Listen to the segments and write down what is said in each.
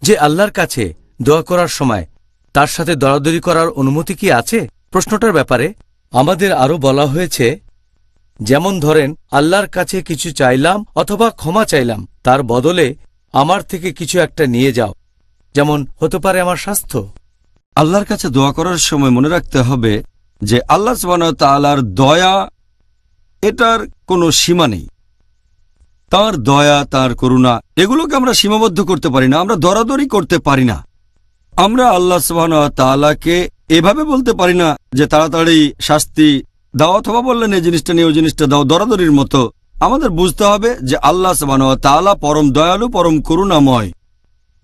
যে আল্লাহর কাছে দোয়া করার সময় তার সাথে দরাদরি করার অনুমতি কি আছে? প্রশ্নটার ব্যাপারে আমাদের আরও বলা হয়েছে, যেমন ধরেন আল্লাহর কাছে কিছু চাইলাম অথবা ক্ষমা চাইলাম, তার বদলে আমার থেকে কিছু একটা নিয়ে যাও, যেমন হতে পারে আমার স্বাস্থ্য। আল্লাহর কাছে দোয়া করার সময় মনে রাখতে হবে যে আল্লাহ সুবহানাহু ওয়া তাআলার দয়া, এটার কোনো সীমা নেই। তাঁর দয়া, তাঁর করুণা, এগুলোকে আমরা সীমাবদ্ধ করতে পারি না, আমরা দরাদরি করতে পারি না। আমরা আল্লাহ সুবহানাহু ওয়া তাআলাকে এভাবে বলতে পারি না যে তাড়াতাড়ি শাস্তি দাও, অথবা বললেন এই জিনিসটা নিয়ে ওই জিনিসটা দাও, দরাদরির মতো। আমাদের বুঝতে হবে যে আল্লাহ সুবহানাহু ওয়া তাআলা পরম দয়ালু, পরম করুণাময়।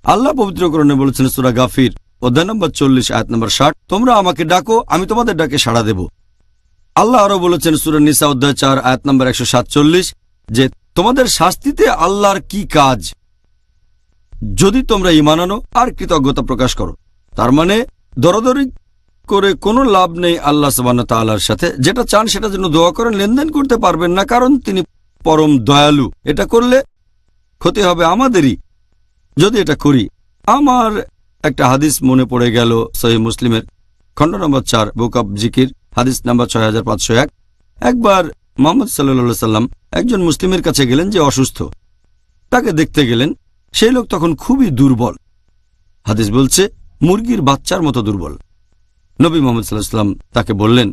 আল্লাহ পবিত্র কোরআনে বলেছেন সূরা গাফির অধ্যায় নম্বর 40 আয়াত নম্বর 60, তোমরা আমাকে ডাকো, আমি তোমাদের ডাকে সাড়া দেব। আল্লাহ আরো বলেছেন সূরা নিসা অধ্যায় 4 আয়াত নম্বর 147 যে তোমাদের শাস্তিতে আল্লাহর কি কাজ, যদি তোমরা ঈমান আনো আর কৃতজ্ঞতা প্রকাশ করো। তার মানে দরাদরি করে কোনো লাভ নেই আল্লাহ সুবহানাহু ওয়া তাআলার সাথে। যেটা চান সেটার জন্য দোয়া করেন, লেনদেন করতে পারবেন না, কারণ তিনি পরম দয়ালু। এটা করলে ক্ষতি হবে আমাদেরই যদি এটা করি। আমার একটা হাদিস মনে পড়ে গেল, সহিহ মুসলিমের খণ্ড নম্বর 4 বুক অব জিকির হাদিস নাম্বার 6501। একবার মুহাম্মদ সাল্লাল্লাহু আলাইহি সাল্লাম একজন মুসলিমের কাছে গেলেন যে অসুস্থ, তাকে দেখতে গেলেন। সেই লোক তখন খুবই দুর্বল, হাদিস বলছে মুরগির বাচ্চার মতো দুর্বল। নবী মুহাম্মদ সাল্লাল্লাহু আলাইহি সাল্লাম তাকে বললেন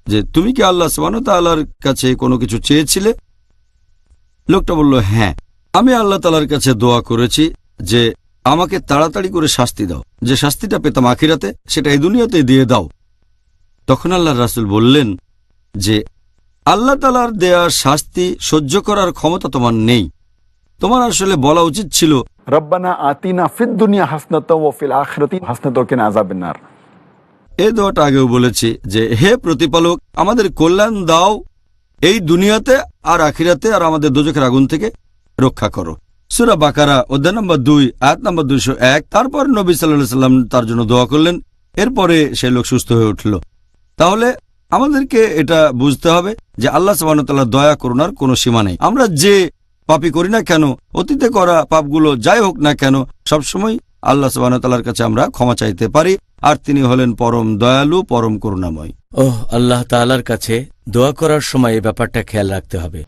যে তুমি কি আল্লাহ সুবহানাহু ওয়া তাআলার কাছে কোনো কিছু চেয়েছিলে? লোকটা বলল, হ্যাঁ, আমি আল্লাহ তাআলার কাছে দোয়া করেছি যে আমাকে তাড়াতাড়ি করে শাস্তি দাও, যে শাস্তিটা পেতাম আখিরাতে সেটা এই দুনিয়াতে দিয়ে দাও। তখন আল্লাহর রাসূল বললেন যে আল্লাহ তাআলার দেয়া শাস্তি সহ্য করার ক্ষমতা তোমার নেই, তোমার আসলে বলা উচিত ছিল রব্বানা আতিনা ফিদ দুনিয়া হাসনাতাও ওয়া ফিল আখিরাতি হাসনাতাও ওয়া কিনা আযাবান নার। এই দোয়াটা আগেও বলেছি যে হে প্রতিপালক, আমাদের কল্যাণ দাও এই দুনিয়াতে আর আখিরাতে, আর আমাদের দোজখের আগুন থেকে রক্ষা করো। সূরা বাকারা অধ্যায় নম্বর 2 আয়াত নম্বর 201। তারপর নবী সাল্লাল্লাহু আলাইহি সাল্লাম তার জন্য দোয়া করলেন, এরপরে সেই লোক সুস্থ হয়ে উঠল। তাহলে আমাদেরকে এটা বুঝতে হবে যে আল্লাহ সুবহানাহু ওয়া তাআলার দয়া করুণার কোনো সীমা নেই। আমরা যে পাপই করি না কেন, অতীতে করা পাপগুলো যাই হোক না কেন, সবসময় আল্লাহ সুবহানাহু ওয়া তাআলার কাছে আমরা ক্ষমা চাইতে পারি, আর তিনি হলেন পরম দয়ালু, পরম করুণাময়। আল্লাহ তাআলার কাছে দোয়া করার সময় এই ব্যাপারটা খেয়াল রাখতে হবে।